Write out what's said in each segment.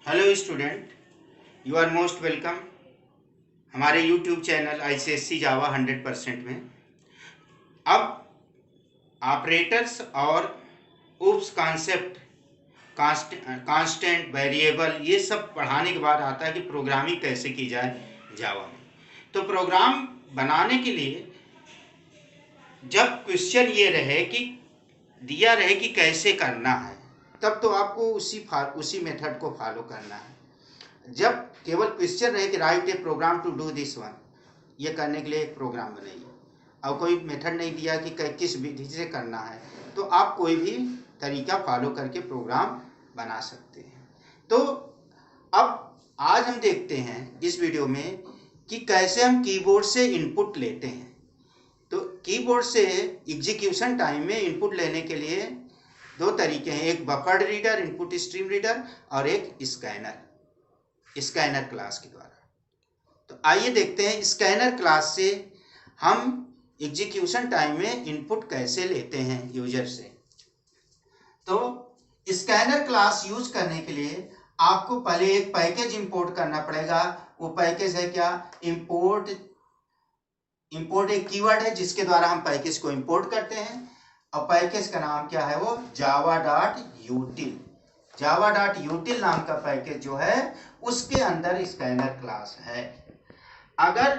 Hello student, you are most welcome हमारे YouTube channel ICSE Java 100% में। अब operators और उप्स कॉन्सेप्ट, कांस्टेंट, वेरिएबल, ये सब पढ़ाने के बाद आता है कि प्रोग्रामिंग कैसे की जाए जावा में। तो प्रोग्राम बनाने के लिए जब क्वेश्चन ये रहे कि दिया रहे कि कैसे करना है, तब तो आपको उसी मेथड को फॉलो करना है। जब केवल क्वेश्चन रहे कि write a program to do this one, ये करने के लिए एक प्रोग्राम बनाइए, और कोई मेथड नहीं दिया कि किस विधि से करना है, तो आप कोई भी तरीका फॉलो करके प्रोग्राम बना सकते हैं। तो अब आज हम देखते हैं इस वीडियो में कि कैसे हम कीबोर्ड से इनपुट लेते हैं। तो कीबोर्ड से एग्जीक्यूशन टाइम में इनपुट लेने के लिए दो तरीके हैं, एक buffered reader, input stream reader, और एक स्कैनर क्लास के द्वारा। तो आइए देखते हैं स्कैनर क्लास से हम एग्जीक्यूशन टाइम में इनपुट कैसे लेते हैं यूजर से। तो स्कैनर क्लास यूज करने के लिए आपको पहले एक पैकेज इंपोर्ट करना पड़ेगा। वो पैकेज है क्या? इंपोर्ट एक कीवर्ड है जिसके द्वारा हम पैकेज को इंपोर्ट करते हैं, और पैकेज का नाम क्या है? वो java.util। java.util नाम का पैकेज जो है उसके अंदर स्कैनर क्लास है। अगर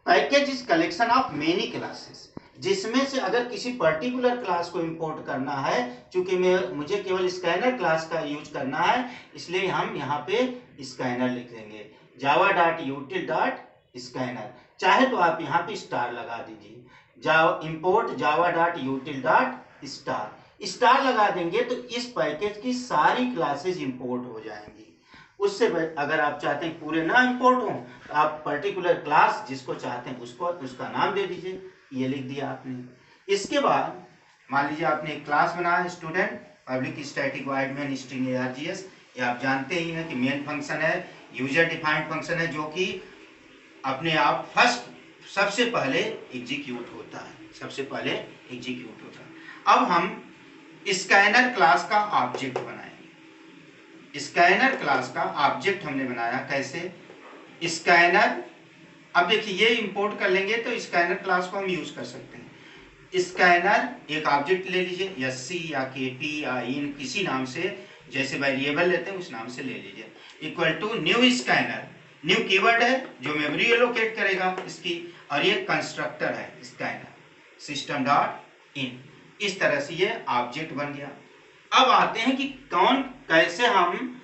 package is collection of many classes, जिसमें से अगर किसी पर्टिकुलर क्लास को इंपोर्ट करना है, चूंकि मुझे केवल स्कैनर क्लास का यूज करना है, इसलिए हम यहाँ पे स्कैनर लिख देंगे, java.util.scanner। चाहे तो आप यहाँ पे स्टार लगा दीजिए, इंपोर्ट java.util.star लगा देंगे तो इस पैकेज की सारी क्लासेज इंपोर्ट हो जाएंगी। उससे अगर आप चाहते हैं पूरे ना इंपोर्ट हो, तो आप पर्टिकुलर क्लास जिसको चाहते हैं उसका नाम दे दीजिए। ये लिख दिया आपने। इसके बाद मान लीजिए आपने एक क्लास बनाया, student public static void main string args। ये आप जानते ही हैं कि मेन फंक्शन है, यूजर डिफाइंड फंक्शन है, जो कि अपने आप सबसे पहले एग्जीक्यूट होता है। अब हम स्कैनर क्लास का ऑब्जेक्ट बनाएंगे। स्कैनर क्लास का ऑब्जेक्ट हमने बनाया कैसे? स्कैनर, अब देखिए ये इंपोर्ट कर लेंगे तो स्कैनर क्लास को हम यूज कर सकते हैं। स्कैनर एक ऑब्जेक्ट ले लीजिए, SC या KP या इन किसी नाम से, जैसे वेरिएबल लेते हैं उस नाम से ले लीजिए, equal to new scanner. New keyword है जो मेमोरी एलोकेट करेगा इसकी, और ये कंस्ट्रक्टर है स्कैनर system.in। इस तरह से ये ऑब्जेक्ट बन गया। अब आते हैं कि कैसे हम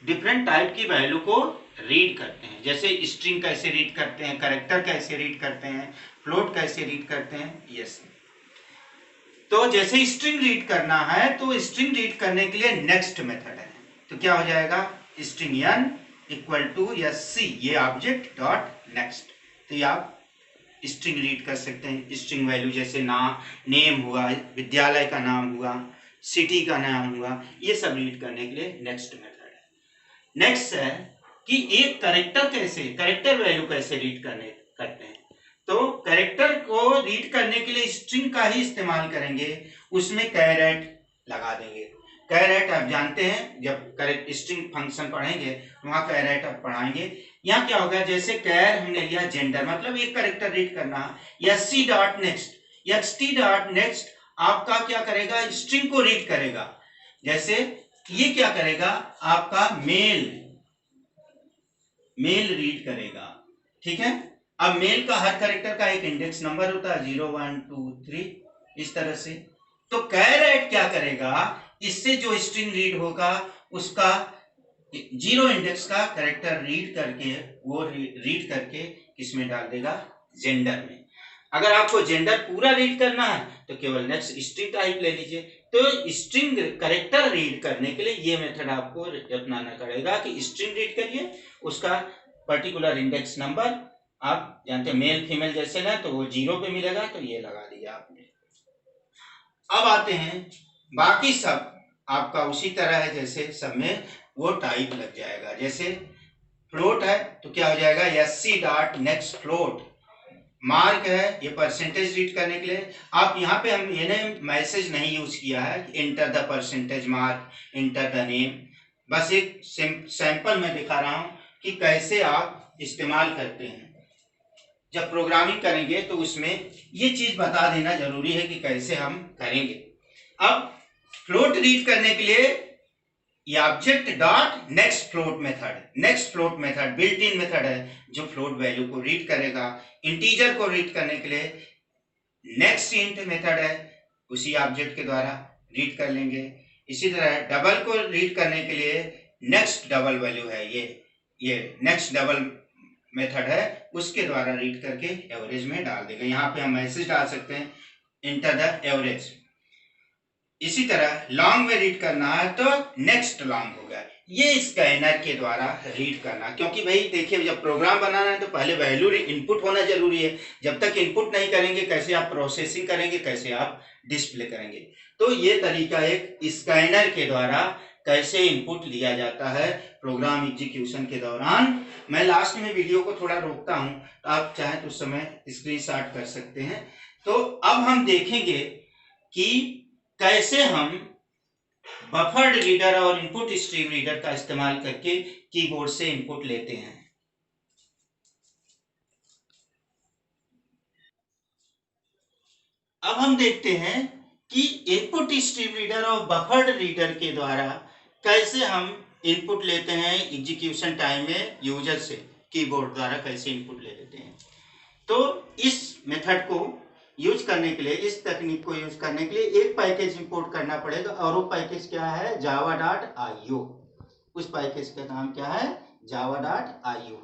डिफरेंट टाइप की वैल्यू को रीड करते हैं, जैसे स्ट्रिंग कैसे रीड करते हैं, कैरेक्टर कैसे रीड करते हैं, फ्लोट कैसे रीड करते हैं, ये सब। तो जैसे स्ट्रिंग रीड करना है तो स्ट्रिंग रीड करने के लिए नेक्स्ट मेथड है, तो क्या हो जाएगा? String n equal to SC, ये ऑब्जेक्ट डॉट नेक्स्ट। तो ये आप स्ट्रिंग रीड कर सकते हैं। स्ट्रिंग वैल्यू जैसे नेम हुआ, विद्यालय का नाम हुआ, सिटी का नाम हुआ, ये सब रीड करने के लिए नेक्स्ट मेथड है। नेक्स्ट है कि एक कैरेक्टर वैल्यू कैसे रीड करते हैं। तो कैरेक्टर को रीड करने के लिए स्ट्रिंग का ही इस्तेमाल करेंगे, उसमें कैरेट लगा देंगे। कैरेट आप जानते हैं, जब स्ट्रिंग फंक्शन पढ़ेंगे वहां कैरेट आप पढ़ाएंगे। यहाँ क्या होगा? जैसे कैर हमने लिया जेंडर, मतलब एक कैरेक्टर रीड करना है, xt.next आपका क्या करेगा? स्ट्रिंग को रीड करेगा। जैसे ये क्या करेगा? आपका मेल रीड करेगा, ठीक है। अब मेल का हर कैरेक्टर का एक इंडेक्स नंबर होता है, 0 1 2 3, इस तरह से। तो कैरेट क्या करेगा? इससे जो स्ट्रिंग रीड होगा उसका 0 इंडेक्स का कैरेक्टर रीड करके किसमें डाल देगा? जेंडर में। अगर आपको जेंडर पूरा रीड करना है तो केवल नेक्स्ट स्ट्रिंग टाइप ले लीजिए। तो स्ट्रिंग कैरेक्टर रीड करने के लिए ये मेथड आपको अपनाना पड़ेगा कि स्ट्रिंग रीड करिए, उसका पर्टिकुलर इंडेक्स नंबर, आप जानते हैं मेल फीमेल जैसे ना, तो वो 0 पे मिलेगा, तो ये लगा दिया आपने। अब आते हैं बाकी सब आपका उसी तरह है, जैसे सब में वो टाइप लग जाएगा। जैसे फ्लोट है तो क्या हो जाएगा? SC.next float. मार्क है, ये परसेंटेज रीड करने के लिए। आप यहाँ पे हम मैसेज नहीं यूज किया है, enter the percentage mark, enter the name, बस एक सैंपल मैं दिखा रहा हूं कि कैसे आप इस्तेमाल करते हैं। जब प्रोग्रामिंग करेंगे तो उसमें ये चीज बता देना जरूरी है कि कैसे हम करेंगे। अब फ्लोट रीड करने के लिए ये object dot next float method built in method है जो फ्लोट वैल्यू को रीड करेगा। इंटीजर को रीड करने के लिए नेक्स्ट इंट मेथड है, उसी ऑब्जेक्ट के द्वारा रीड कर लेंगे। इसी तरह डबल को रीड करने के लिए नेक्स्ट डबल वैल्यू है, ये नेक्स्ट डबल मेथड है, उसके द्वारा रीड करके एवरेज में डाल देगा। यहाँ पे हम मैसेज डाल सकते हैं इंटर द एवरेज। इसी तरह लॉन्ग में रीड करना है तो नेक्स्ट लॉन्ग होगा। ये स्कैनर के द्वारा रीड करना, क्योंकि भाई देखिए जब प्रोग्राम बनाना है तो पहले वैल्यू इनपुट होना जरूरी है। जब तक इनपुट नहीं करेंगे कैसे आप प्रोसेसिंग करेंगे, कैसे आप डिस्प्ले करेंगे। तो ये तरीका एक स्कैनर के द्वारा कैसे इनपुट लिया जाता है प्रोग्राम एग्जीक्यूशन के दौरान। मैं लास्ट में वीडियो को थोड़ा रोकता हूं, तो आप चाहे तो उस समय स्क्रीनशॉट कर सकते हैं। तो अब हम देखेंगे कि कैसे हम बफर्ड रीडर और इनपुट स्ट्रीम रीडर का इस्तेमाल करके कीबोर्ड से इनपुट लेते हैं। अब हम देखते हैं कि इनपुट स्ट्रीम रीडर और बफर्ड रीडर के द्वारा कैसे हम इनपुट लेते हैं एग्जीक्यूशन टाइम में यूजर से, कीबोर्ड द्वारा कैसे इनपुट ले लेते हैं। तो इस मेथड को यूज करने के लिए, इस तकनीक को यूज करने के लिए एक पैकेज इंपोर्ट करना पड़ेगा, और वो पैकेज क्या है, java.io। उस पैकेज का नाम क्या है, java.io।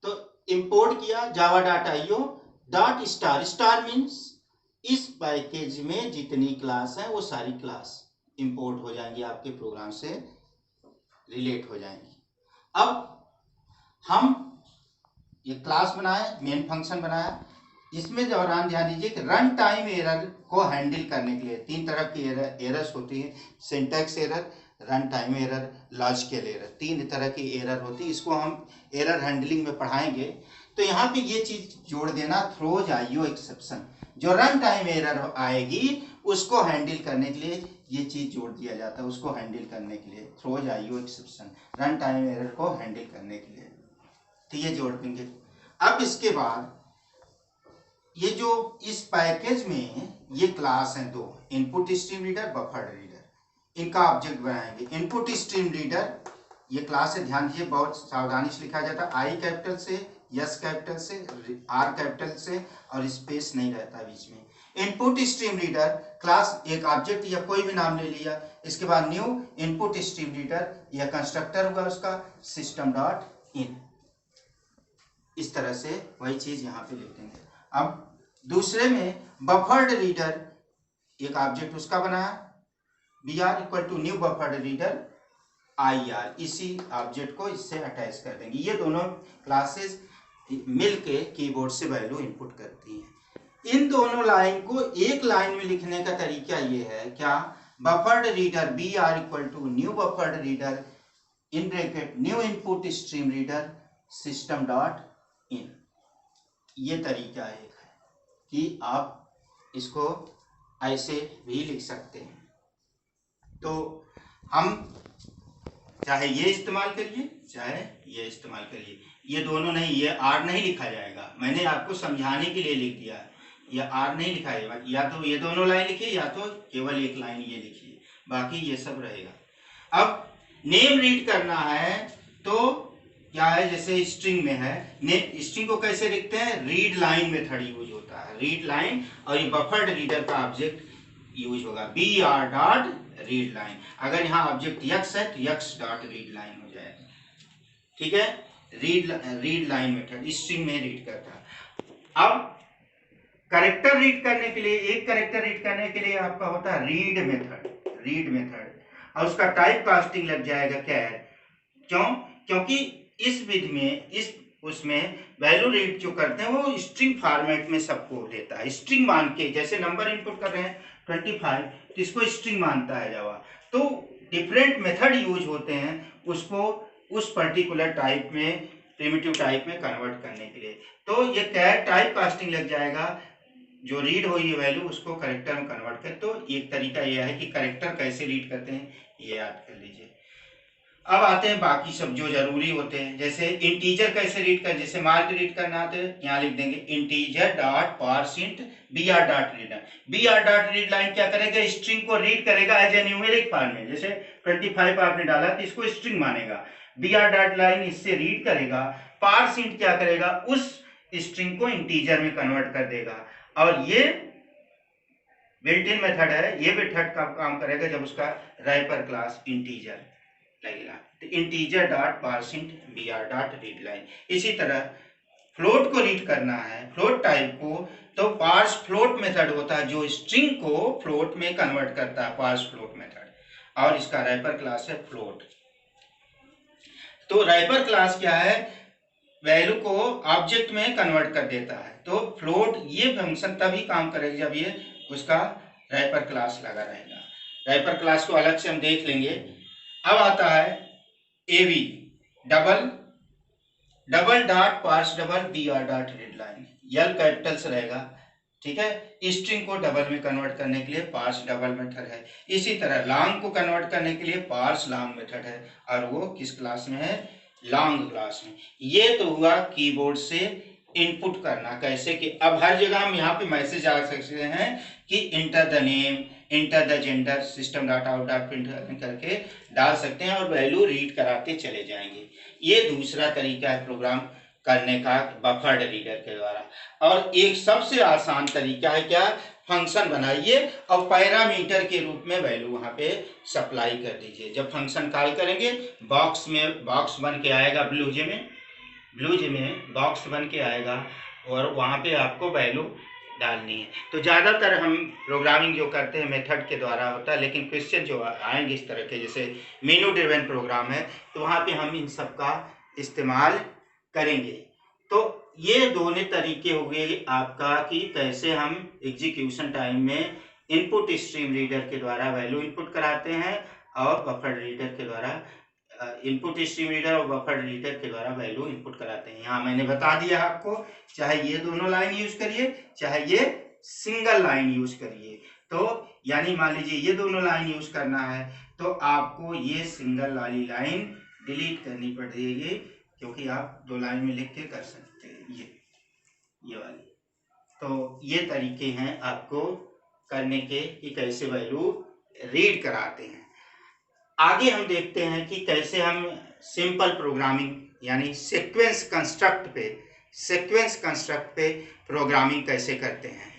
तो इंपोर्ट किया java.io dot star, star means इस पैकेज में जितनी क्लास है वो सारी क्लास इंपोर्ट हो जाएंगी, आपके प्रोग्राम से रिलेट हो जाएंगी। अब हम ये क्लास बनाए, मेन फंक्शन बनाया, इसमें दौरान ध्यान दीजिए कि रन टाइम एरर को हैंडल करने के लिए तीन तरह की एरर्स होती है, syntax error, run time error, logical error, तीन तरह की एरर होती है। इसको हम एरर हैंडलिंग में पढ़ाएंगे। तो यहाँ पे ये चीज जोड़ देना, थ्रोज आईओ एक्सेप्शन, जो रन टाइम एरर आएगी उसको हैंडल करने के लिए ये चीज जोड़ दिया जाता है, उसको हैंडल करने के लिए throws IO exception, run time error को हैंडल करने के लिए, तो ये जोड़ देंगे। अब इसके बाद ये जो इस पैकेज में ये क्लास हैं दो, input stream reader, buffered reader, इनका ऑब्जेक्ट बनाएंगे। इनपुट स्ट्रीम रीडर ये क्लास है, ध्यान दीजिए बहुत सावधानी से लिखा जाता है, आई कैपिटल से, एस कैपिटल से, आर कैपिटल से, और स्पेस नहीं रहता बीच में। इनपुट स्ट्रीम रीडर क्लास एक ऑब्जेक्ट या कोई भी नाम ले लिया, इसके बाद न्यू इनपुट स्ट्रीम रीडर या कंस्ट्रक्टर होगा उसका, सिस्टम डॉट इन, इस तरह से वही चीज यहाँ पे लिख देंगे। अब दूसरे में बफर्ड रीडर एक ऑब्जेक्ट उसका बनाया, b r equal to new buffered reader I R, इसी ऑब्जेक्ट को इससे अटैच कर देंगे। ये दोनों क्लासेस मिलके कीबोर्ड से वैल्यू इनपुट करती हैं। इन दोनों लाइन को एक लाइन में लिखने का तरीका ये है, क्या, buffered reader b r equal to new buffered reader in bracket new input stream reader system dot in. ये तरीका एक है कि आप इसको ऐसे भी लिख सकते हैं। तो हम चाहे ये इस्तेमाल करिए चाहे ये इस्तेमाल करिए, ये दोनों नहीं, ये आर नहीं लिखा जाएगा, मैंने आपको समझाने के लिए लिख दिया, ये आर नहीं लिखा जाएगा, या तो ये दोनों लाइन लिखिए या तो केवल एक लाइन ये लिखिए, बाकी ये सब रहेगा। अब नेम रीड करना है तो क्या है, जैसे स्ट्रिंग में है, स्ट्रिंग को कैसे लिखते हैं, रीड लाइन मेथड यूज होता है, रीड लाइन, और ये बफर्ड रीडर का ऑब्जेक्ट यूज होगा, b r dot read line. अगर यहाँ ऑब्जेक्ट यक्स है तो यक्स डॉट रीड लाइन हो जाएगा, ठीक है। रीड लाइन मेथड स्ट्रिंग में रीड करता है। अब कैरेक्टर रीड करने के लिए, एक कैरेक्टर रीड करने के लिए आपका होता है रीड मेथड, और उसका टाइप कास्टिंग लग जाएगा कैर। क्यों, क्योंकि इस विधि में, इस उसमें वैल्यू रीड जो करते हैं वो स्ट्रिंग फॉर्मेट में सबको लेता है, स्ट्रिंग मान के, जैसे नंबर इनपुट कर रहे हैं 25, तो इसको स्ट्रिंग मानता है जावा। तो डिफरेंट मेथड यूज होते हैं उसको उस पर्टिकुलर टाइप में, प्रिमिटिव टाइप में कन्वर्ट करने के लिए। तो ये कैर टाइप कास्टिंग लग जाएगा, जो रीड हो ये वैल्यू उसको कैरेक्टर में कन्वर्ट कर। तो एक तरीका यह है कि कैरेक्टर कैसे रीड करते हैं ये याद कर लीजिए। अब आते हैं बाकी सब जो जरूरी होते हैं, जैसे इंटीजर कैसे रीड कर, जैसे मार्क रीड करना तो यहाँ लिख देंगे integer dot parseInt br dot read line. br dot read line क्या करेगा, स्ट्रिंग को रीड करेगा एज ए न्यूमेरिक फॉर्म में, जैसे 25 आपने डाला तो इसको स्ट्रिंग मानेगा, br डॉट लाइन इससे रीड करेगा, पार्सिंट क्या करेगा, उस स्ट्रिंग को इंटीजर में कन्वर्ट कर देगा। और ये बिल्ट इन मेथड है, ये मेथड का काम करेगा जब उसका रैपर क्लास इंटीजर लगेगा, तो integer dot parseInt br dot read line. इसी तरह फ्लोट को रीड करना है, फ्लोट टाइप को, तो पार्स फ्लोट मेथड होता है जो स्ट्रिंग को फ्लोट में कन्वर्ट करता है, पार्स फ्लोट मेथड, और इसका रैपर क्लास है फ्लोट। तो रैपर क्लास क्या है, वैल्यू को ऑब्जेक्ट में कन्वर्ट कर देता है। तो फ्लोट ये फंक्शन तभी काम करेगा जब ये उसका रैपर क्लास लगा रहेगा। रैपर क्लास को अलग से हम देख लेंगे। अब आता है एवी double dot parse double br dot read line, L capital से रहेगा, ठीक है। स्ट्रिंग को डबल में कन्वर्ट करने के लिए पार्स डबल मेथड है। इसी तरह लॉन्ग को कन्वर्ट करने के लिए पार्स लॉन्ग मेथड है, और वो किस क्लास में है, लॉन्ग क्लास में। ये तो हुआ कीबोर्ड से इनपुट करना कैसे, कि अब हर जगह हम यहाँ पे मैसेज आ सकते हैं कि enter the name, enter the gender, system dot out dot print करके डाल सकते हैं और वैल्यू रीड कराते चले जाएंगे। ये दूसरा तरीका है प्रोग्राम करने का बफर्ड रीडर के द्वारा। और एक सबसे आसान तरीका है क्या, फंक्शन बनाइए और पैरामीटर के रूप में वैल्यू वहाँ पे सप्लाई कर दीजिए। जब फंक्शन कॉल करेंगे बॉक्स में बॉक्स बन के आएगा, ब्लू जे में बॉक्स बन के आएगा, और वहाँ पे आपको वैल्यू डालनी है। तो ज़्यादातर हम प्रोग्रामिंग जो करते हैं मेथड के द्वारा होता है, लेकिन क्वेश्चन जो आएंगे इस तरह के, जैसे मेनू ड्रिवन प्रोग्राम है, तो वहाँ पे हम इन सब का इस्तेमाल करेंगे। तो ये दोनों तरीके हो गए आपका कि कैसे हम एग्जीक्यूशन टाइम में इनपुट स्ट्रीम रीडर के द्वारा वैल्यू इनपुट कराते हैं, और बफर रीडर के द्वारा इनपुट स्ट्रीम रीडर और बफर रीडर के द्वारा वैल्यू इनपुट कराते हैं। यहाँ मैंने बता दिया आपको, चाहे ये दोनों लाइन यूज करिए, चाहे ये सिंगल लाइन यूज करिए। तो यानी मान लीजिए ये दोनों लाइन यूज करना है तो आपको ये सिंगल वाली लाइन डिलीट करनी पड़ेगी, क्योंकि आप दो लाइन में लिख के कर सकते हैं ये वाली। तो ये तरीके हैं आपको करने के कि कैसे वैल्यू रीड कराते हैं। आगे हम देखते हैं कि कैसे हम सिंपल प्रोग्रामिंग यानी सीक्वेंस कंस्ट्रक्ट पे प्रोग्रामिंग कैसे करते हैं।